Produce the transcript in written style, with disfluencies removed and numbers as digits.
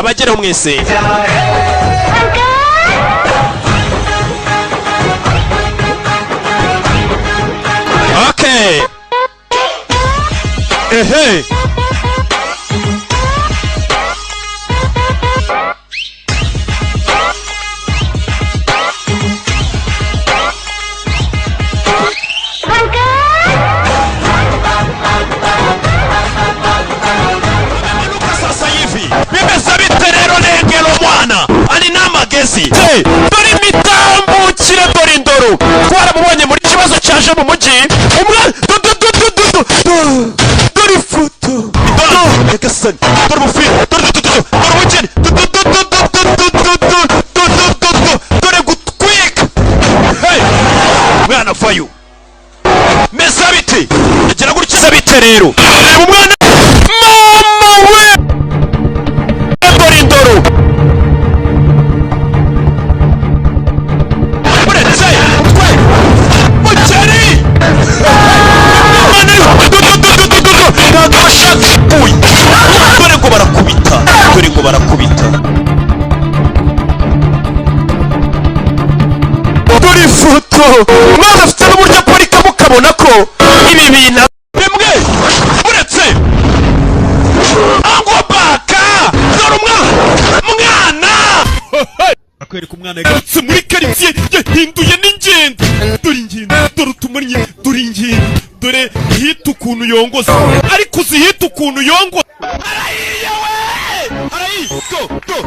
abagereho mwese. Okay. Ehe. Dore imitambukire dore indoro twaramubonye muri kibazo cyaje mu mujyi dore ifoto nyagasani dore umufiri dore ubukene dore gutwika umwana vayo meza bite agira gutya bite rero reba umwana mama we dore indoro dore ngo barakubita dore ifoto mwana afite n'uburyo aparika mukabona ko ibi bintu bimwe uretse ango baka dore umwana akwereka umwana yagarutse muri karitsiye yahinduye n'ingendo dore ingendo dore utumanye dore ingendo dore hita ukuntu yongoza ariko uzihita ukuntu yongoza arayiye we arayiye go